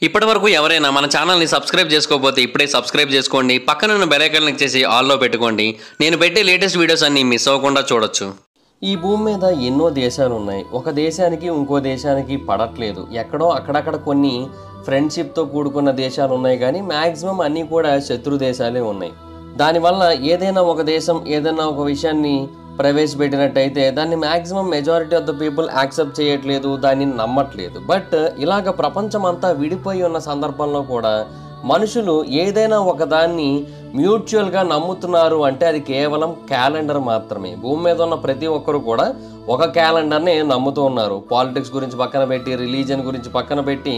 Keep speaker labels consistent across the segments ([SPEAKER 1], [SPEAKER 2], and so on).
[SPEAKER 1] ఇప్పటివరకు ఎవరైనా మన ఛానల్ని సబ్స్క్రైబ్ చేసుకోకపోతే ఇప్పుడే సబ్స్క్రైబ్ చేసుకోండి. పక్కన ఉన్న బెల్ ఐకాన్ క్లిక్ చేసి ఆల్లో పెట్టుకోండి. నేను పెట్టే లేటెస్ట్ వీడియోస్ అన్ని మిస్ అవ్వకుండా చూడొచ్చు.
[SPEAKER 2] ఈ భూమి మీద ఎన్నో దేశాలు ఉన్నాయి. ఒక దేశానికి ఇంకో దేశానికి పడట్లేదు. ఎక్కడో అక్కడక్కడ కొన్ని ఫ్రెండ్షిప్తో కూడుకున్న దేశాలు ఉన్నాయి, కానీ మ్యాక్సిమం అన్నీ కూడా శత్రు దేశాలే ఉన్నాయి. దానివల్ల ఏదైనా ఒక దేశం ఏదైనా ఒక విషయాన్ని ప్రవేశపెట్టినట్టయితే దాన్ని maximum majority of the people accept చేయట్లేదు, దాన్ని నమ్మట్లేదు. బట్ ఇలాగ ప్రపంచం అంతా విడిపోయి ఉన్న సందర్భంలో కూడా మనుషులు ఏదైనా ఒక దాన్ని మ్యూచువల్గా నమ్ముతున్నారు అంటే అది కేవలం క్యాలెండర్ మాత్రమే. భూమి మీద ఉన్న ప్రతి ఒక్కరు కూడా ఒక క్యాలెండర్నే నమ్ముతూ ఉన్నారు. పాలిటిక్స్ గురించి పక్కన పెట్టి, రిలీజియన్ గురించి పక్కన పెట్టి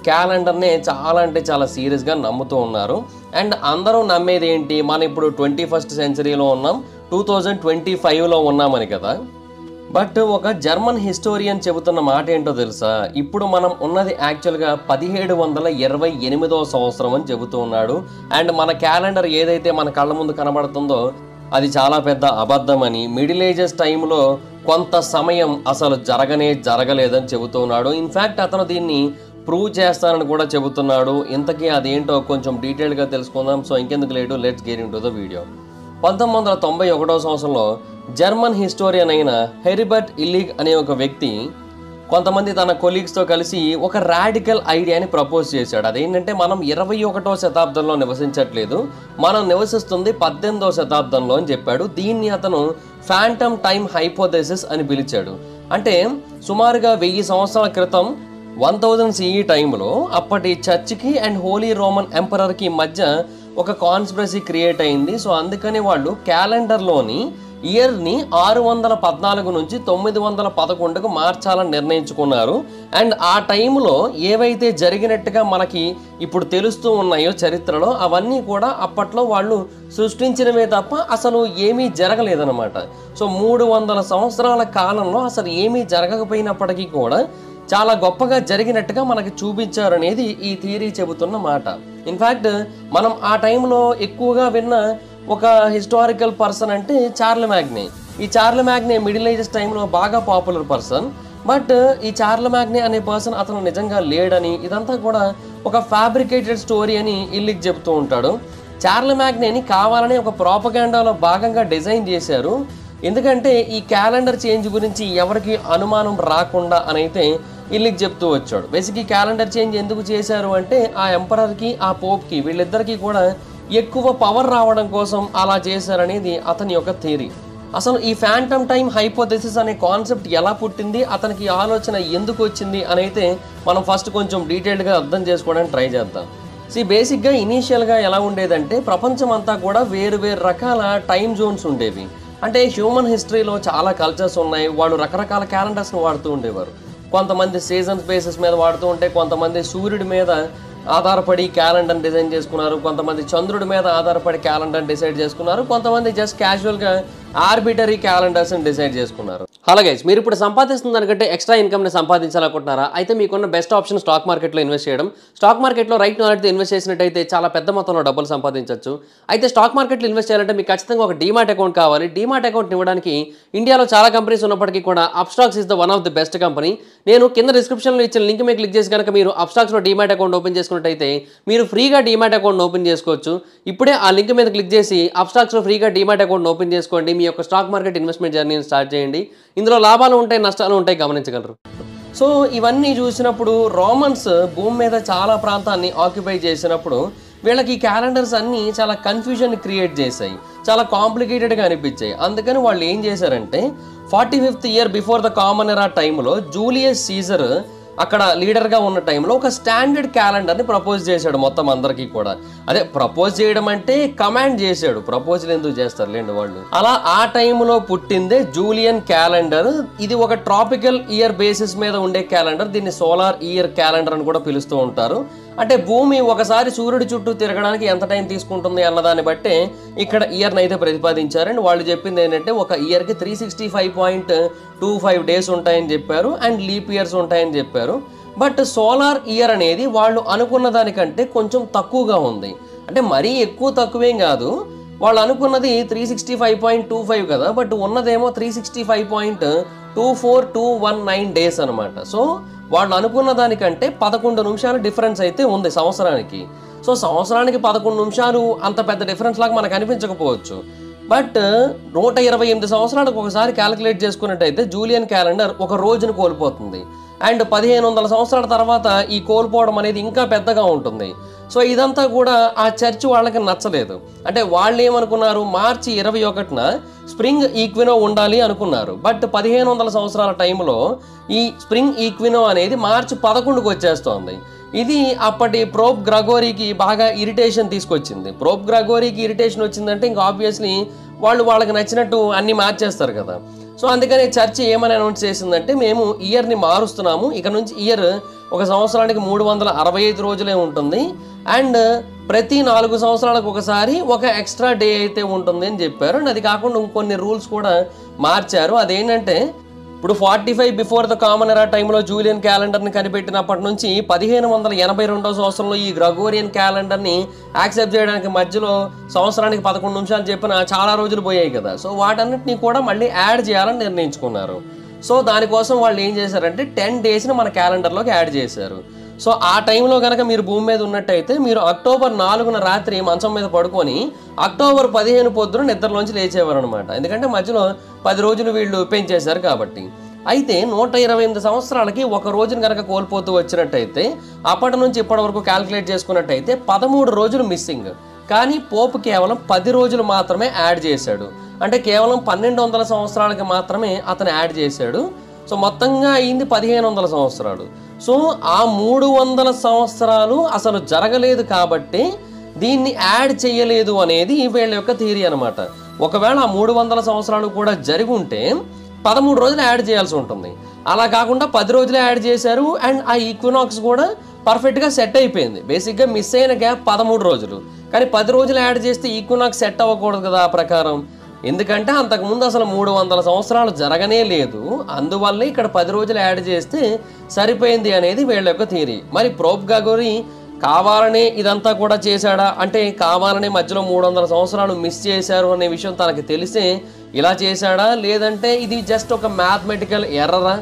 [SPEAKER 2] క్యాలెండర్నే చాలా అంటే చాలా సీరియస్గా నమ్ముతూ ఉన్నారు. అండ్ అందరూ నమ్మేది ఏంటి, మనం ఇప్పుడు 21st సెంచరీలో ఉన్నాం, 2025లో ఉన్నామని కదా. బట్ ఒక జర్మన్ హిస్టోరియన్ చెబుతున్న మాట ఏంటో తెలుసా, ఇప్పుడు మనం ఉన్నది యాక్చువల్గా 1728వ సంవత్సరం అని చెబుతూ ఉన్నాడు. అండ్ మన క్యాలెండర్ ఏదైతే మన కళ్ళ ముందు కనబడుతుందో అది చాలా పెద్ద అబద్ధమని, మిడిల్ ఏజెస్ టైంలో కొంత సమయం అసలు జరగలేదని చెబుతూ ఉన్నాడు. ఇన్ఫ్యాక్ట్ అతను దీన్ని ప్రూవ్ చేస్తానని కూడా చెబుతున్నాడు. ఇంతకీ అదేంటో కొంచెం డీటెయిల్గా తెలుసుకుందాం. సో ఇంకెందుకు late, let's get into the video. 1991వ సంవత్సరంలో జర్మన్ హిస్టోరియన్ అయిన హెర్బర్ట్ ఇల్లిగ్ అనే ఒక వ్యక్తి కొంతమంది తన కొలీగ్స్తో కలిసి ఒక రాడికల్ ఐడియాని ప్రపోజ్ చేశాడు. అదేంటంటే మనం 21వ శతాబ్దంలో నివసించట్లేదు, మనం నివసిస్తుంది 18వ శతాబ్దంలో అని చెప్పాడు. దీన్ని అతను ఫ్యాంటమ్ టైమ్ హైపోథెసిస్ అని పిలిచాడు. అంటే సుమారుగా 1000 సంవత్సరాల క్రితం 1000 CE టైంలో అప్పటి చర్చ్కి అండ్ హోలీ రోమన్ ఎంపరర్కి మధ్య ఒక కాన్స్పిరసీ క్రియేట్ అయింది. సో అందుకని వాళ్ళు క్యాలెండర్లోని ఇయర్ని 614 నుంచి 911కు మార్చాలని నిర్ణయించుకున్నారు. అండ్ ఆ టైంలో ఏవైతే జరిగినట్టుగా మనకి ఇప్పుడు తెలుస్తూ ఉన్నాయో చరిత్రలో, అవన్నీ కూడా అప్పట్లో వాళ్ళు సృష్టించినవే తప్ప అసలు ఏమీ జరగలేదన్నమాట. సో 300 సంవత్సరాల కాలంలో అసలు ఏమీ జరగకపోయినప్పటికీ కూడా చాలా గొప్పగా జరిగినట్టుగా మనకి చూపించారు అనేది ఈ థియరీ చెబుతున్న మాట. ఇన్ఫ్యాక్ట్ మనం ఆ టైంలో ఎక్కువగా విన్న ఒక హిస్టారికల్ పర్సన్ అంటే చార్లె మ్యాగ్నే. ఈ చార్లె మ్యాగ్నే మిడిల్ ఏజెస్ టైంలో బాగా పాపులర్ పర్సన్. బట్ ఈ చార్లె మ్యాగ్నే అనే పర్సన్ అతను నిజంగా లేడని, ఇదంతా కూడా ఒక ఫ్యాబ్రికేటెడ్ స్టోరీ అని ఇల్లిగ్ చెబుతూ ఉంటాడు. చార్లె మ్యాగ్నేని కావాలని ఒక ప్రాపగాండాలో భాగంగా డిజైన్ చేశారు. ఎందుకంటే ఈ క్యాలెండర్ చేంజ్ గురించి ఎవరికి అనుమానం రాకుండా అని అయితే ఇల్లిగ్ చెప్తూ వచ్చాడు. బేసిక్ ఈ క్యాలెండర్ చేంజ్ ఎందుకు చేశారు అంటే ఆ ఎంపరర్కి ఆ పోప్కి వీళ్ళిద్దరికీ కూడా ఎక్కువ పవర్ రావడం కోసం అలా చేశారనేది అతని యొక్క థియరీ. అసలు ఈ ఫ్యాంటమ్ టైమ్ హైపోథెసిస్ అనే కాన్సెప్ట్ ఎలా పుట్టింది, అతనికి ఆలోచన ఎందుకు వచ్చింది అని అయితే మనం ఫస్ట్ కొంచెం డీటెయిల్డ్గా అర్థం చేసుకోవడానికి ట్రై చేద్దాం. బేసిక్గా ఇనీషియల్గా ఎలా ఉండేదంటే ప్రపంచం అంతా కూడా వేరు రకాల టైం జోన్స్ ఉండేవి. అంటే హ్యూమన్ హిస్టరీలో చాలా కల్చర్స్ ఉన్నాయి, వాళ్ళు రకరకాల క్యాలెండర్స్ని వాడుతూ ఉండేవారు. కొంతమంది సీజన్స్ బేసిస్ మీద వాడుతూ ఉంటే, కొంతమంది సూర్యుడి మీద ఆధారపడి క్యాలెండర్ డిజైన్ చేసుకున్నారు, కొంతమంది చంద్రుడి మీద ఆధారపడి క్యాలెండర్ డిసైడ్ చేసుకున్నారు, కొంతమంది జస్ట్ క్యాజువల్గా ఆర్బిటరీ క్యాలెండర్స్ని డిసైడ్ చేసుకున్నారు. హలో గైస్, మీరు ఇప్పుడు సంపాదిస్తున్న దానికంటే ఎక్స్ట్రా ఇన్కమ్ని సంపాదించాలనుకుంటున్నారా? అయితే మీకున్న బెస్ట్ ఆప్షన్ స్టాక్ మార్కెట్లో ఇన్వెస్ట్ చేయడం. స్టాక్ మార్కెట్లో రైట్ నాలెడ్జ్తో ఇన్వెస్ట్ చేసినట్టయితే చాలా పెద్ద మొత్తంలో డబ్బులు సంపాదించవచ్చు. అయితే స్టాక్ మార్కెట్లో ఇన్వెస్ట్ చేయాలంటే మీకు ఖచ్చితంగా ఒక డీమాట్ అకౌంట్ కావాలి. డీమాట్ అకౌంట్ ఇవ్వడానికి ఇండియాలో చాలా కంపెనీస్ ఉన్నప్పటికీ కూడా Upstox is the one of the best company. నేను కింద డిస్క్రిప్షన్లో ఇచ్చిన లింక్ మీద క్లిక్ చేసి కనుక మీరు అప్స్టాక్స్లో డీమాట్ అకౌంట్ ఓపెన్ చేసుకున్నట్టయితే మీరు ఫ్రీగా డీమాట్ అకౌంట్ ఓపెన్ చేసుకోవచ్చు. ఇప్పుడే ఆ లింక్ మీద క్లిక్ చేసి అప్స్టాక్స్లో ఫ్రీగా డీమాట్ అకౌంట్ ఓపెన్ చేసుకోండి. మీ యొక్క స్టాక్ మార్కెట్ ఇన్వెస్ట్మెంట్ జర్నీని స్టార్ట్ చేయండి. ఇందులో లాభాలు ఉంటాయి, నష్టాలు ఉంటాయి, గమనించగలరు. సో ఇవన్నీ చూసినప్పుడు రోమన్స్ భూమి మీద చాలా ప్రాంతాన్ని ఆక్యుపై చేసినప్పుడు వీళ్ళకి ఈ క్యాలెండర్స్ అన్నీ చాలా కన్ఫ్యూజన్ క్రియేట్ చేశాయి, చాలా కాంప్లికేటెడ్గా అనిపించాయి. అందుకని వాళ్ళు ఏం చేశారంటే 45th year before the common ఎరా టైంలో జూలియస్ సీజర్ అక్కడ లీడర్గా ఉన్న టైంలో ఒక స్టాండర్డ్ క్యాలెండర్ని ప్రపోజ్ చేశాడు మొత్తం అందరికీ కూడా. అదే ప్రపోజ్ చేయడం అంటే కమాండ్ చేశాడు, ప్రపోజల్ ఎందుకు చేస్తారు లేండి వాళ్ళు. అలా ఆ టైంలో పుట్టిందే జూలియన్ క్యాలెండర్. ఇది ఒక ట్రాపికల్ ఇయర్ బేసిస్ మీద ఉండే క్యాలెండర్. దీన్ని సోలార్ ఇయర్ క్యాలెండర్ అని కూడా పిలుస్తూ ఉంటారు. అంటే భూమి ఒకసారి సూర్యుడి చుట్టూ తిరగడానికి ఎంత టైం తీసుకుంటుంది అన్నదాన్ని బట్టే ఇక్కడ ఇయర్ని అయితే ప్రతిపాదించారండి. వాళ్ళు చెప్పింది ఏంటంటే ఒక ఇయర్కి 365.25 డేస్ ఉంటాయని చెప్పారు, అండ్ లీప్ ఇయర్స్ ఉంటాయని చెప్పారు. బట్ సోలార్ ఇయర్ అనేది వాళ్ళు అనుకున్న దానికంటే కొంచెం తక్కువగా ఉంది. అంటే మరీ ఎక్కువ తక్కువేం కాదు, వాళ్ళు అనుకున్నది 365.25 కదా, బట్ ఉన్నదేమో 365.24219 డేస్ అనమాట. సో వాళ్ళు అనుకున్న దానికంటే 11 నిమిషాలు డిఫరెన్స్ అయితే ఉంది సంవత్సరానికి. సో సంవత్సరానికి 11 నిమిషాలు అంత పెద్ద డిఫరెన్స్ లాగా మనకు అనిపించకపోవచ్చు. బట్ 128 సంవత్సరాలకు ఒకసారి క్యాలిక్యులేట్ చేసుకున్నట్టయితే జూలియన్ క్యాలెండర్ ఒక రోజును కోల్పోతుంది. అండ్ 1500 సంవత్సరాల తర్వాత ఈ కోల్పోవడం అనేది ఇంకా పెద్దగా ఉంటుంది. సో ఇదంతా కూడా ఆ చర్చ్ వాళ్ళకి నచ్చలేదు. అంటే వాళ్ళు ఏమనుకున్నారు, మార్చి 21న స్ప్రింగ్ ఈక్వినో ఉండాలి అనుకున్నారు. బట్ 1500 సంవత్సరాల టైంలో ఈ స్ప్రింగ్ ఈక్వినో అనేది మార్చి 11కు వచ్చేస్తోంది. ఇది అప్పటి పోప్ గ్రెగోరీకి బాగా ఇరిటేషన్ తీసుకొచ్చింది. పోప్ గ్రెగోరీకి ఇరిటేషన్ వచ్చిందంటే ఇంకా ఆబ్వియస్లీ వాళ్ళకి నచ్చినట్టు అన్ని మార్చేస్తారు కదా. సో అందుకని చర్చ్ ఏమని అనౌన్స్ చేసిందంటే, మేము ఇయర్ని మారుస్తున్నాము, ఇక నుంచి ఇయర్ ఒక సంవత్సరానికి 365 రోజులే ఉంటుంది. అండ్ ప్రతి 4 సంవత్సరాలకు ఒకసారి ఒక ఎక్స్ట్రా డే అయితే ఉంటుంది అని చెప్పారు. అండ్ అది కాకుండా ఇంకొన్ని రూల్స్ కూడా మార్చారు. అదేంటంటే, ఇప్పుడు 45 బిఫోర్ ద కామన్ ఎరా టైంలో జూలియన్ క్యాలెండర్ని కనిపెట్టినప్పటి నుంచి 1582 సంవత్సరంలో ఈ గ్రెగోరియన్ క్యాలెండర్ని యాక్సెప్ట్ చేయడానికి మధ్యలో సంవత్సరానికి 11 నిమిషాలు చెప్పిన చాలా రోజులు పోయాయి కదా. సో వాటన్నిటిని కూడా మళ్ళీ యాడ్ చేయాలని నిర్ణయించుకున్నారు. సో దానికోసం వాళ్ళు ఏం చేశారంటే 10 డేస్ని మన క్యాలెండర్లోకి యాడ్ చేశారు. సో ఆ టైంలో కనుక మీరు భూమి మీద ఉన్నట్టయితే మీరు అక్టోబర్ 4న రాత్రి మంచం మీద పడుకొని అక్టోబర్ 15 పొద్దున నిద్రలోంచి లేచేవారు అనమాట. ఎందుకంటే మధ్యలో 10 రోజులు వీళ్ళు పెంచేశారు కాబట్టి. అయితే 128 సంవత్సరాలకి ఒక రోజును కనుక కోల్పోతూ వచ్చినట్టయితే అప్పటి నుంచి ఇప్పటి వరకు క్యాల్కులేట్ చేసుకున్నట్టయితే 13 రోజులు మిస్సింగ్. కానీ పోప్ కేవలం 10 రోజులు మాత్రమే యాడ్ చేశాడు. అంటే కేవలం 1200 సంవత్సరాలకి మాత్రమే అతను యాడ్ చేశాడు. సో మొత్తంగా అయింది 1500 సంవత్సరాలు. సో ఆ 300 సంవత్సరాలు అసలు జరగలేదు కాబట్టి దీన్ని యాడ్ చేయలేదు అనేది వీళ్ళ యొక్క థియరీ అనమాట. ఒకవేళ ఆ 300 సంవత్సరాలు కూడా జరిగి ఉంటే 13 రోజులు యాడ్ చేయాల్సి ఉంటుంది. అలా కాకుండా 10 రోజులే యాడ్ చేశారు. అండ్ ఆ ఈక్వినాక్స్ కూడా పర్ఫెక్ట్గా సెట్ అయిపోయింది. బేసిక్గా మిస్ అయిన గ్యాప్ 13 రోజులు. కానీ 10 రోజులు యాడ్ చేస్తే ఈక్వినాక్స్ సెట్ అవ్వకూడదు కదా ఆ ప్రకారం. ఎందుకంటే అంతకుముందు అసలు 300 సంవత్సరాలు జరగనే లేదు. అందువల్ల ఇక్కడ 10 రోజులు యాడ్ చేస్తే సరిపోయింది అనేది వీళ్ళ యొక్క థియరీ. మరి పోప్ గ్రెగోరీ కావాలనే ఇదంతా కూడా చేశాడా అంటే, కావాలనే మధ్యలో 300 సంవత్సరాలు మిస్ చేశారు అనే విషయం తనకి తెలిసే ఇలా చేశాడా, లేదంటే ఇది జస్ట్ ఒక మ్యాథమెటికల్ ఎర్రరా,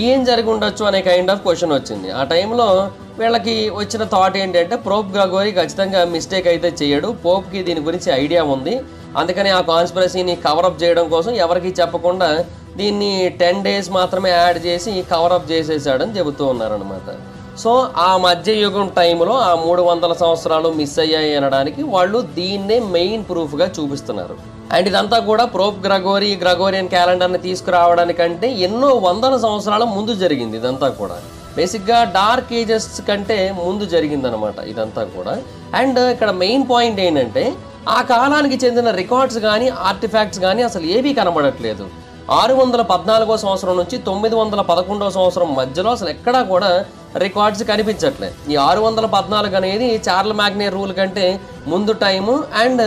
[SPEAKER 2] ఏం జరిగి ఉండొచ్చు అనే కైండ్ ఆఫ్ క్వశ్చన్ వచ్చింది. ఆ టైంలో వీళ్ళకి వచ్చిన థాట్ ఏంటంటే, పోప్ గ్రెగోరీ ఖచ్చితంగా మిస్టేక్ అయితే చేయడు, పోప్కి దీని గురించి ఐడియా ఉంది, అందుకని ఆ కాన్స్పిరసీని కవరప్ చేయడం కోసం ఎవరికి చెప్పకుండా దీన్ని 10 డేస్ మాత్రమే యాడ్ చేసి కవరప్ చేసేసాడని చెబుతూ ఉన్నారనమాట. సో ఆ మధ్యయుగం టైంలో ఆ 300 సంవత్సరాలు మిస్ అయ్యాయి అనడానికి వాళ్ళు దీన్నే మెయిన్ ప్రూఫ్గా చూపిస్తున్నారు. అండ్ ఇదంతా కూడా పోప్ గ్రెగోరియన్ క్యాలెండర్ని తీసుకురావడానికంటే ఎన్నో వందల సంవత్సరాల ముందు జరిగింది. ఇదంతా కూడా బేసిక్గా డార్క్ ఏజెస్ కంటే ముందు జరిగిందనమాట ఇదంతా కూడా. అండ్ ఇక్కడ మెయిన్ పాయింట్ ఏంటంటే, ఆ కాలానికి చెందిన రికార్డ్స్ కానీ ఆర్టిఫాక్ట్స్ కానీ అసలు ఏవీ కనబడట్లేదు. 614వ సంవత్సరం నుంచి 911వ సంవత్సరం మధ్యలో అసలు ఎక్కడా కూడా రికార్డ్స్ కనిపించట్లేదు. ఈ 614 అనేది చార్ల్ మ్యాగ్నే రూల్ కంటే ముందు టైము. అండ్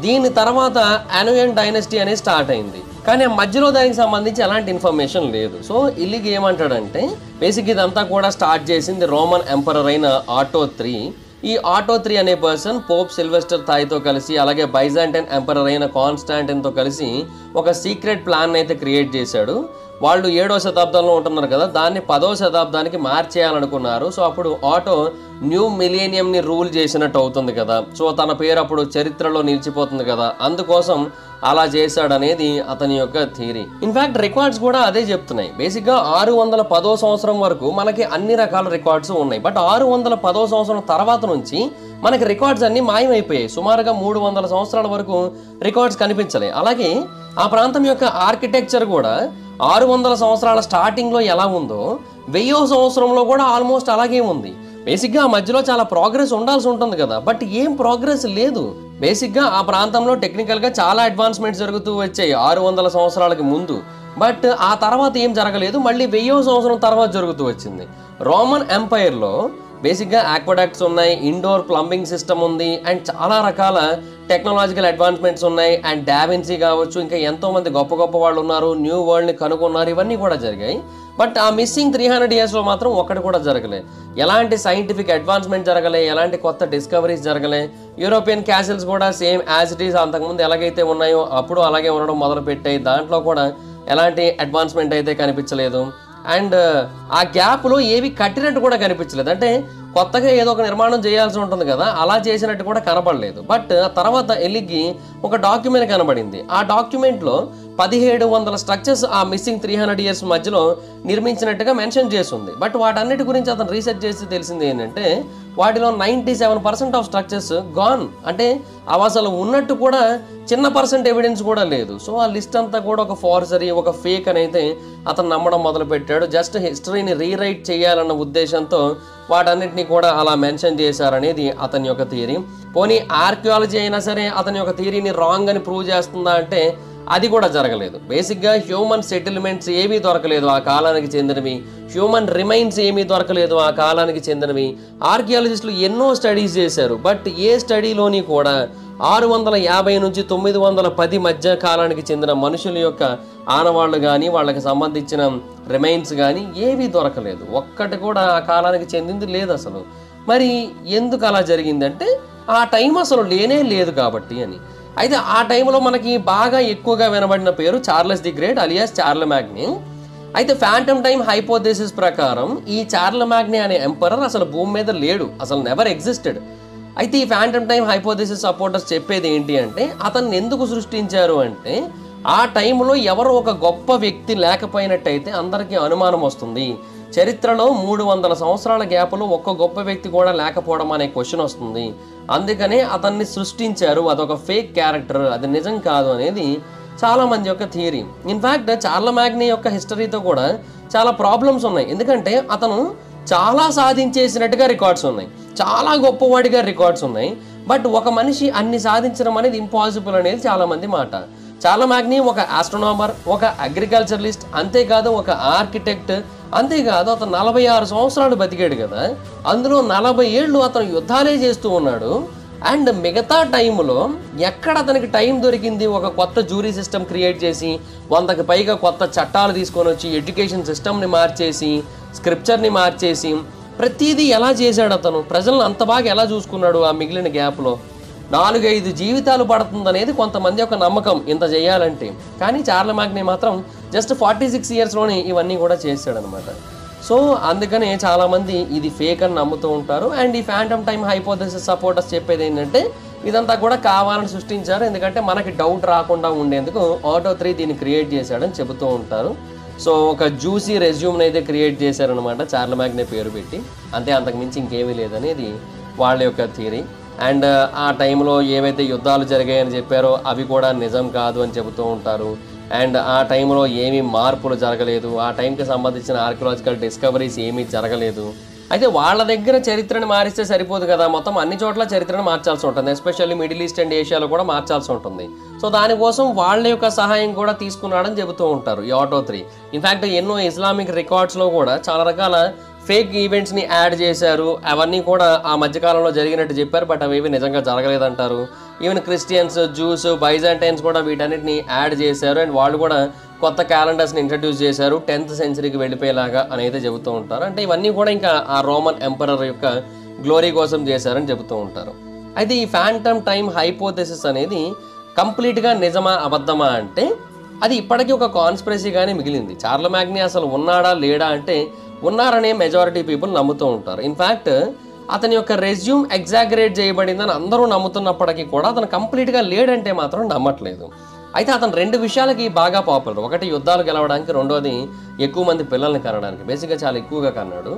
[SPEAKER 2] దీని తర్వాత అనోయన్ డైనస్టీ అనేది స్టార్ట్ అయింది. కానీ మధ్యలో దానికి సంబంధించి ఎలాంటి ఇన్ఫర్మేషన్ లేదు. సో ఇల్లికి ఏమంటాడంటే, బేసిక్ ఇదంతా కూడా స్టార్ట్ చేసింది రోమన్ ఎంపరర్ అయిన ఆటో III. ఈ ఆటో III అనే పర్సన్ పోప్ సిల్వెస్టర్ థాయ్తో కలిసి, అలాగే బైజాంటైన్ ఎంపరర్ అయిన కాన్స్టాంటిన్తో కలిసి ఒక సీక్రెట్ ప్లాన్ అయితే క్రియేట్ చేశాడు. వాళ్ళు 7వ శతాబ్దంలో ఉంటున్నారు కదా, దాన్ని 10వ శతాబ్దానికి మార్చేయాలనుకున్నారు. సో అప్పుడు ఆటో న్యూ మిలేనియంని రూల్ చేసినట్టు అవుతుంది కదా. సో తన పేరు అప్పుడు చరిత్రలో నిలిచిపోతుంది కదా, అందుకోసం అలా చేశాడనేది అతని యొక్క థియరీ. ఇన్ఫ్యాక్ట్ రికార్డ్స్ కూడా అదే చెప్తున్నాయి. బేసిక్గా 610వ సంవత్సరం వరకు మనకి అన్ని రకాల రికార్డ్స్ ఉన్నాయి. బట్ 610వ సంవత్సరం తర్వాత నుంచి మనకి రికార్డ్స్ అన్ని మాయమైపోయాయి. సుమారుగా 300 సంవత్సరాల వరకు రికార్డ్స్ కనిపించలే. అలాగే ఆ ప్రాంతం యొక్క ఆర్కిటెక్చర్ కూడా 600 సంవత్సరాల స్టార్టింగ్లో ఎలా ఉందో 1000వ సంవత్సరంలో కూడా ఆల్మోస్ట్ అలాగే ఉంది. బేసిక్గా ఆ మధ్యలో చాలా ప్రోగ్రెస్ ఉండాల్సి ఉంటుంది కదా, బట్ ఏం ప్రోగ్రెస్ లేదు. బేసిక్గా ఆ ప్రాంతంలో టెక్నికల్గా చాలా అడ్వాన్స్మెంట్స్ జరుగుతూ వచ్చాయి 600 సంవత్సరాలకి ముందు. బట్ ఆ తర్వాత ఏం జరగలేదు. మళ్ళీ 1000వ సంవత్సరం తర్వాత జరుగుతూ వచ్చింది. రోమన్ ఎంపైర్లో బేసిక్గా ఆక్వాడాక్ట్స్ ఉన్నాయి, ఇండోర్ ప్లంబింగ్ సిస్టమ్ ఉంది, అండ్ చాలా రకాల టెక్నాలజికల్ అడ్వాన్స్మెంట్స్ ఉన్నాయి. అండ్ డావిన్సీ కావచ్చు, ఇంకా ఎంతోమంది గొప్ప గొప్ప వాళ్ళు ఉన్నారు, న్యూ వరల్డ్ని కనుగొన్నారు, ఇవన్నీ కూడా జరిగాయి. బట్ ఆ మిస్సింగ్ 300 ఇయర్స్లో మాత్రం ఒక్కటి కూడా జరగలే. ఎలాంటి సైంటిఫిక్ అడ్వాన్స్మెంట్ జరగలే, ఎలాంటి కొత్త డిస్కవరీస్ జరగలే. యూరోపియన్ క్యాసిల్స్ కూడా సేమ్ యాజ్ ఇట్ ఈస్ అంతకుముందు ఎలాగైతే ఉన్నాయో అప్పుడు అలాగే ఉండడం మొదలుపెట్టాయి. దాంట్లో కూడా ఎలాంటి అడ్వాన్స్మెంట్ అయితే కనిపించలేదు. అండ్ ఆ గ్యాప్లో ఏవి కట్టినట్టు కూడా కనిపించలేదు. అంటే కొత్తగా ఏదో ఒక నిర్మాణం చేయాల్సి ఉంటుంది కదా, అలా చేసినట్టు కూడా కనబడలేదు. బట్ తర్వాత ఎలిగి ఒక డాక్యుమెంట్ కనబడింది. ఆ డాక్యుమెంట్లో 1700 స్ట్రక్చర్స్ ఆ మిస్సింగ్ 300 years మధ్యలో నిర్మించినట్టుగా మెన్షన్ చేస్తుంది. బట్ వాటన్నిటి గురించి అతను రీసెర్చ్ చేసి తెలిసింది ఏంటంటే వాటిలో 97% ఆఫ్ స్ట్రక్చర్స్ గాన్. అంటే అవి అసలు ఉన్నట్టు కూడా చిన్న పర్సెంట్ ఎవిడెన్స్ కూడా లేదు. సో ఆ లిస్ట్ అంతా కూడా ఒక ఫార్జరీ, ఒక ఫేక్ అని అయితే అతను నమ్మడం మొదలుపెట్టాడు. జస్ట్ హిస్టరీని రీరైట్ చేయాలన్న ఉద్దేశంతో వాటన్నిటిని కూడా అలా మెన్షన్ చేశారనేది అతని యొక్క థియరీ. పోనీ ఆర్కియాలజీ అయినా సరే అతని యొక్క థియరీని రాంగ్ అని ప్రూవ్ చేస్తుందా అంటే అది కూడా జరగలేదు. బేసిక్గా హ్యూమన్ సెటిల్మెంట్స్ ఏమీ దొరకలేదు ఆ కాలానికి చెందినవి, హ్యూమన్ రిమైన్స్ ఏమీ దొరకలేదు ఆ కాలానికి చెందినవి. ఆర్కియాలజిస్టులు ఎన్నో స్టడీస్ చేశారు, బట్ ఏ స్టడీలోని కూడా 650 నుంచి 910 మధ్య కాలానికి చెందిన మనుషుల యొక్క ఆనవాళ్ళు కానీ వాళ్ళకి సంబంధించిన రిమైన్స్ కానీ ఏవీ దొరకలేదు. ఒక్కటి కూడా ఆ కాలానికి చెందింది లేదు అసలు. మరి ఎందుకు అలా జరిగిందంటే ఆ టైం అసలు లేనే లేదు కాబట్టి అని. అయితే ఆ టైంలో మనకి బాగా ఎక్కువగా వినబడిన పేరు చార్లెస్ ది గ్రేట్ అలియాస్ చార్లెమాగ్నీ. అయితే ఫ్యాంటమ్ టైం హైపోథెసిస్ ప్రకారం ఈ చార్లెమాగ్నీ అనే ఎంపరర్ అసలు భూమి మీద లేడు, అసలు నెవర్ ఎగ్జిస్టెడ్. అయితే ఈ ఫ్యాంటమ్ టైం హైపోథెసిస్ సపోర్టర్స్ చెప్పేది ఏంటి అంటే అతన్ని ఎందుకు సృష్టించారు అంటే ఆ టైంలో ఎవరో ఒక గొప్ప వ్యక్తి లేకపోయినట్టయితే అందరికీ అనుమానం వస్తుంది. చరిత్రలో 300 సంవత్సరాల గ్యాప్లో ఒక్క గొప్ప వ్యక్తి కూడా లేకపోవడం అనే క్వశ్చన్ వస్తుంది. అందుకనే అతన్ని సృష్టించారు, అదొక ఫేక్ క్యారెక్టర్, అది నిజం కాదు అనేది చాలా మంది యొక్క థియరీ. ఇన్ఫ్యాక్ట్ చార్లెమాగ్నీ యొక్క హిస్టరీతో కూడా చాలా ప్రాబ్లమ్స్ ఉన్నాయి. ఎందుకంటే అతను చాలా సాధించేసినట్టుగా రికార్డ్స్ ఉన్నాయి, చాలా గొప్పవాడిగా రికార్డ్స్ ఉన్నాయి. బట్ ఒక మనిషి అన్ని సాధించడం అనేది ఇంపాసిబుల్ అనేది చాలామంది మాట. చార్లెమాగ్నీ ఒక ఆస్ట్రోనామర్, ఒక అగ్రికల్చరలిస్ట్, అంతేకాదు ఒక ఆర్కిటెక్ట్, అంతేకాదు అతను 46 సంవత్సరాలు బతికాడు కదా, అందులో 40 ఏళ్ళు అతను యుద్ధాలే చేస్తూ ఉన్నాడు. అండ్ మిగతా టైంలో ఎక్కడ అతనికి టైం దొరికింది ఒక కొత్త జ్యూరీ సిస్టమ్ క్రియేట్ చేసి 100కి పైగా కొత్త చట్టాలు తీసుకొని వచ్చి ఎడ్యుకేషన్ సిస్టమ్ని మార్చేసి స్క్రిప్చర్ని మార్చేసి ప్రతిదీ ఎలా చేశాడు అతను, ప్రజలను అంత బాగా ఎలా చూసుకున్నాడు ఆ మిగిలిన గ్యాప్లో. 4-5 జీవితాలు పడుతుందనేది కొంతమంది యొక్క నమ్మకం ఇంత చేయాలంటే. కానీ చార్లెమాగ్నీ మాత్రం జస్ట్ 46 yearsలోనే ఇవన్నీ కూడా చేశాడనమాట. సో అందుకనే చాలామంది ఇది ఫేక్ అని నమ్ముతూ ఉంటారు. అండ్ ఈ ఫ్యాంటమ్ టైం హైపోథెసిస్ సపోర్టర్స్ చెప్పేది ఏంటంటే ఇదంతా కూడా కావాలని సృష్టించారు, ఎందుకంటే మనకి డౌట్ రాకుండా ఉండేందుకు ఆటో 3 దీన్ని క్రియేట్ చేశాడని చెబుతూ ఉంటారు. సో ఒక జ్యూసీ రెజ్యూమ్ని అయితే క్రియేట్ చేశారనమాట చార్లెమాగ్నీ పేరు పెట్టి, అంతే, అంతకుమించి ఇంకేమీ లేదనేది వాళ్ళ యొక్క థియరీ. అండ్ ఆ టైంలో ఏవైతే యుద్ధాలు జరిగాయని చెప్పారో అవి కూడా నిజం కాదు అని చెబుతూ ఉంటారు. అండ్ ఆ టైంలో ఏమీ మార్పులు జరగలేదు, ఆ టైంకి సంబంధించిన ఆర్కియలాజికల్ డిస్కవరీస్ ఏమీ జరగలేదు. అయితే వాళ్ళ దగ్గర చరిత్రను మారిస్తే సరిపోదు కదా, మొత్తం అన్ని చోట్ల చరిత్రను మార్చాల్సి ఉంటుంది, ఎస్పెషల్లీ మిడిల్ ఈస్ట్ అండ్ ఏషియాలో కూడా మార్చాల్సి ఉంటుంది. సో దానికోసం వాళ్ళ యొక్క సహాయం కూడా తీసుకున్నాడని చెబుతూ ఉంటారు ఈ ఆటో 3. ఇన్ఫ్యాక్ట్ ఎన్నో ఇస్లామిక్ రికార్డ్స్లో కూడా చాలా రకాల ఫేక్ ఈవెంట్స్ని యాడ్ చేశారు, అవన్నీ కూడా ఆ మధ్యకాలంలో జరిగినట్టు చెప్పారు, బట్ అవి నిజంగా జరగలేదంటారు. ఈవెన్ క్రిస్టియన్స్, జూస్, బైజాంటైన్స్ కూడా వీటన్నిటిని యాడ్ చేశారు. అండ్ వాళ్ళు కూడా కొత్త క్యాలెండర్స్ని ఇంట్రడ్యూస్ చేశారు 10th centuryకి వెళ్ళిపోయేలాగా అని అయితే చెబుతూ ఉంటారు. అంటే ఇవన్నీ కూడా ఇంకా ఆ రోమన్ ఎంపరర్ యొక్క గ్లోరీ కోసం చేశారని చెబుతూ ఉంటారు. అయితే ఈ ఫ్యాంటమ్ టైం హైపోథెసిస్ అనేది కంప్లీట్గా నిజమా అబద్ధమా అంటే అది ఇప్పటికీ ఒక కాన్స్పిరసీగానే మిగిలింది. చార్లెమాగ్నీ అసలు ఉన్నాడా లేడా అంటే ఉన్నారనే మెజారిటీ పీపుల్ నమ్ముతూ ఉంటారు. ఇన్ఫ్యాక్ట్ అతని యొక్క రెజ్యూమ్ ఎగ్జాగరేట్ చేయబడిందని అందరూ నమ్ముతున్నప్పటికీ కూడా అతను కంప్లీట్గా లేడంటే మాత్రం నమ్మట్లేదు. అయితే అతను 2 విషయాలకి బాగా పాపులర్. ఒకటి యుద్ధాలు గెలవడానికి, రెండోది ఎక్కువ మంది పిల్లల్ని కనడానికి. బేసిక్గా చాలా ఎక్కువగా కన్నాడు.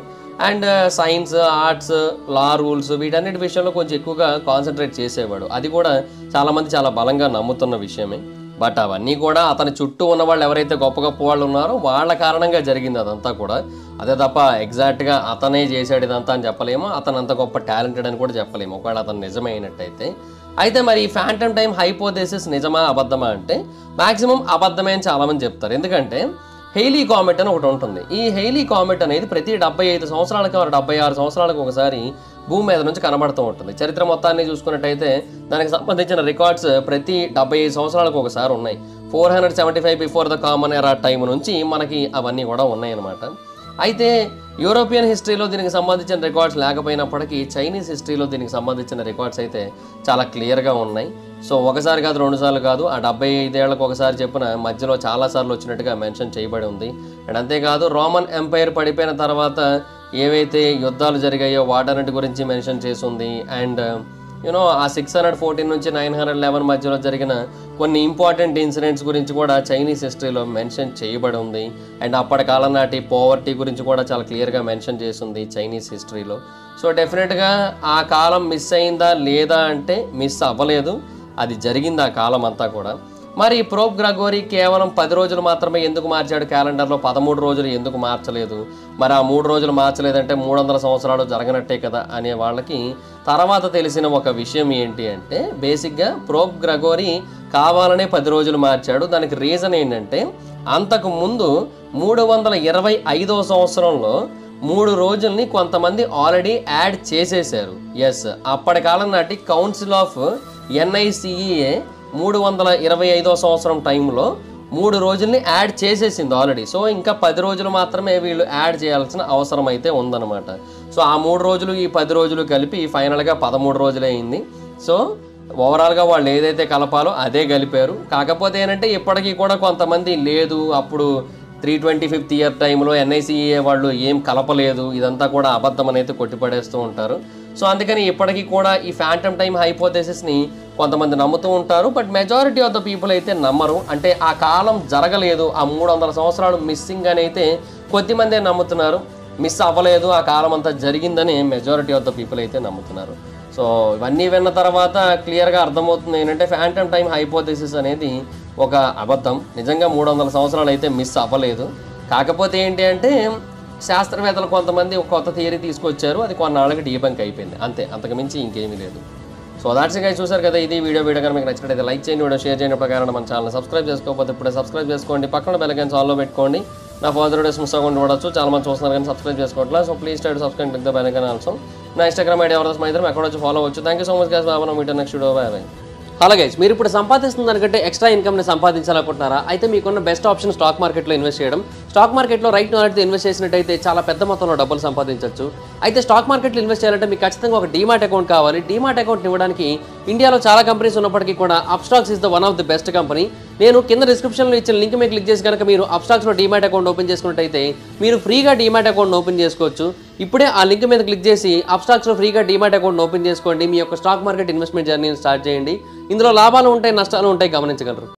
[SPEAKER 2] And science, arts, law rules వీటన్నిటి విషయంలో కొంచెం ఎక్కువగా కాన్సన్ట్రేట్ చేసేవాడు. అది కూడా చాలామంది చాలా బలంగా నమ్ముతున్న విషయమే. బట్ అవన్నీ కూడా అతని చుట్టూ ఉన్న వాళ్ళు ఎవరైతే గొప్ప గొప్ప వాళ్ళు ఉన్నారో వాళ్ళ కారణంగా జరిగింది అదంతా కూడా. అదే తప్ప ఎగ్జాక్ట్గా అతనే చేశాడు ఇదంతా అని చెప్పలేము, అతను అంత గొప్ప టాలెంటెడ్ అని కూడా చెప్పలేము ఒకవేళ అతను నిజమైనట్టయితే. అయితే మరి ఈ ఫ్యాంటమ్ టైం హైపోథెసిస్ నిజమా అబద్ధమా అంటే మ్యాక్సిమం అబద్ధమే అని చాలామంది చెప్తారు. ఎందుకంటే హెయిలీ కామెట్ అని ఒకటి ఉంటుంది. ఈ హెయిలీ కామెట్ అనేది ప్రతి 75 సంవత్సరాలకి 76 సంవత్సరాలకు ఒకసారి భూమి మీద నుంచి కనబడుతూ ఉంటుంది. చరిత్ర మొత్తాన్ని చూసుకున్నట్టయితే దానికి సంబంధించిన రికార్డ్స్ ప్రతి 75 సంవత్సరాలకు ఒకసారి ఉన్నాయి. 475 బిఫోర్ ద కామన్ ఎరా టైం నుంచి మనకి అవన్నీ కూడా ఉన్నాయి అన్నమాట. అయితే యూరోపియన్ హిస్టరీలో దీనికి సంబంధించిన రికార్డ్స్ లేకపోయినప్పటికీ చైనీస్ హిస్టరీలో దీనికి సంబంధించిన రికార్డ్స్ అయితే చాలా క్లియర్గా ఉన్నాయి. సో ఒకసారి కాదు, 2 సార్లు కాదు, ఆ 75 ఏళ్లకు ఒకసారి చెప్పిన మధ్యలో చాలాసార్లు వచ్చినట్టుగా మెన్షన్ చేయబడి ఉంది. అండ్ అంతేకాదు రోమన్ ఎంపైర్ పడిపోయిన తర్వాత ఏవైతే యుద్ధాలు జరిగాయో వాటన్నిటి గురించి మెన్షన్ చేసి ఉంది. అండ్ ఆ 614 నుంచి 911 మధ్యలో జరిగిన కొన్ని ఇంపార్టెంట్ ఇన్సిడెంట్స్ గురించి కూడా చైనీస్ హిస్టరీలో మెన్షన్ చేయబడి ఉంది. అండ్ అప్పటి కాలం నాటి పోవర్టీ గురించి కూడా చాలా క్లియర్గా మెన్షన్ చేసింది చైనీస్ హిస్టరీలో. సో డెఫినెట్గా ఆ కాలం మిస్ అయిందా లేదా అంటే మిస్ అవ్వలేదు, అది జరిగింది ఆ కాలం అంతా కూడా. మరి పోప్ గ్రెగోరీ కేవలం 10 రోజులు మాత్రమే ఎందుకు మార్చాడు క్యాలెండర్లో, 13 రోజులు ఎందుకు మార్చలేదు? మరి ఆ 3 రోజులు మార్చలేదంటే 300 సంవత్సరాలు జరగనట్టే కదా అనే వాళ్ళకి తర్వాత తెలిసిన ఒక విషయం ఏంటి అంటే, బేసిక్గా పోప్ గ్రెగోరీ కావాలనే 10 రోజులు మార్చాడు. దానికి రీజన్ ఏంటంటే, అంతకు ముందు 325వ సంవత్సరంలో 3 రోజుల్ని కొంతమంది ఆల్రెడీ యాడ్ చేసేసారు. ఎస్, అప్పటి కాలం నాటి కౌన్సిల్ ఆఫ్ NICEA 325వ సంవత్సరం టైంలో 3 రోజుల్ని యాడ్ చేసేసింది ఆల్రెడీ. సో ఇంకా 10 రోజులు మాత్రమే వీళ్ళు యాడ్ చేయాల్సిన అవసరం అయితే ఉందన్నమాట. సో ఆ 3 రోజులు ఈ 10 రోజులు కలిపి ఫైనల్గా 13 రోజులు అయింది. సో ఓవరాల్గా వాళ్ళు ఏదైతే కలపాలో అదే కలిపారు. కాకపోతే ఏంటంటే ఇప్పటికీ కూడా కొంతమంది లేదు, అప్పుడు 325th ఇయర్ టైంలో NICEA వాళ్ళు ఏం కలపలేదు, ఇదంతా కూడా అబద్ధం అనేది కొట్టిపడేస్తూ ఉంటారు. సో అందుకని ఇప్పటికీ కూడా ఈ ఫ్యాంటమ్ టైం హైపోథెసిస్ని కొంతమంది నమ్ముతూ ఉంటారు. But majority of the people అయితే నమ్మరు. అంటే ఆ కాలం జరగలేదు, ఆ 300 సంవత్సరాలు మిస్సింగ్ అని అయితే కొద్దిమందే నమ్ముతున్నారు. మిస్ అవ్వలేదు, ఆ కాలం అంతా జరిగిందని మెజారిటీ ఆఫ్ ద పీపుల్ అయితే నమ్ముతున్నారు. సో ఇవన్నీ విన్న తర్వాత క్లియర్గా అర్థమవుతుంది ఏంటంటే ఫ్యాంటమ్ టైం హైపోథెసిస్ అనేది ఒక అబద్ధం. నిజంగా 300 సంవత్సరాలు అయితే మిస్ అవ్వలేదు. కాకపోతే ఏంటి అంటే శాస్త్రవేత్తలు కొంతమంది ఒక కొత్త థియరీ తీసుకొచ్చారు, అది కొన్నాళ్ళకి డీబంక్ అయిపోయింది, అంతే, అంతకుమించి ఇంకేమీ లేదు. సో దాట్స్ ఇట్ గైస్, చూసారు కదా ఇది వీడియో కనుక మీకు నచ్చినట్లయితే లైక్ చేయండి, వీడియో షేర్ చేయండి. ప్రకారం మన ఛానల్ సబ్స్క్రైబ్ చేసుకోకపోతే ఇప్పుడే సబ్స్క్రైబ్ చేసుకోండి, పక్కన బెల్ ఐకాన్ ఆల్లో పెట్టుకోండి. నా ఫర్దర్ వీడియోస్ మిస్ అవ్వకుండా చూడొచ్చు. చాలా మంది చూస్తున్నారు కానీ సబ్స్క్రైబ్ చేసుకోవట్లేదు. So please try to subscribe with the bell icon also. నా ఇన్స్టాగ్రామ్ ఐడి ఎవరైనా మా ఇద్దరం ఎక్కడ వచ్చి ఫాలో అవ్వచ్చు. Thank you so much guys, బాబా మీటర్ next video. Bye bye.
[SPEAKER 1] Hello guys, మీరు ఇప్పుడు సంపాదిస్తున్న దానికంటే ఎక్స్ట్రా ఇన్కమ్ని సంపాదించాలనుకుంటున్నారా? అయితే మీకున్న బెస్ట్ ఆప్షన్ స్టాక్ మార్కెట్లో ఇన్వెస్ట్ చేయడం. స్టాక్ మార్కెట్లో రైట్ నాలెడ్జ్తో ఇన్వెస్ట్ చేసినట్టయితే చాలా పెద్ద మొత్తంలో డబ్బులు సంపాదించవచ్చు. అయితే స్టాక్ మార్కెట్లో ఇన్వెస్ట్ చేయాలంటే మీకు ఖచ్చితంగా ఒక డీమాట్ అకౌంట్ కావాలి. డీమాట్ అకౌంట్ ఇవ్వడానికి ఇండియాలో చాలా కంపెనీస్ ఉన్నప్పటికీ కూడా Upstox is the one of the best company. నేను కింద డిస్క్రిప్షన్లో ఇచ్చిన లింక్ మీద క్లిక్ చేసి కనుక మీరు అప్స్టాక్స్లో డీమాట్ అకౌంట్ ఓపెన్ చేసుకున్నట్టయితే మీరు ఫ్రీగా డీమాట్ అకౌంట్ ఓపెన్ చేసుకోవచ్చు. ఇప్పుడే ఆ లింక్ మీద క్లిక్ చేసి అప్స్టాక్స్లో ఫ్రీగా డీమాట్ అకౌంట్ ఓపెన్ చేసుకోండి. మీ యొక్క స్టాక్ మార్కెట్ ఇన్వెస్ట్మెంట్ జర్నీని స్టార్ట్ చేయండి. ఇందులో లాభాలు ఉంటాయి, నష్టాలు ఉంటాయి, గమనించగలరు.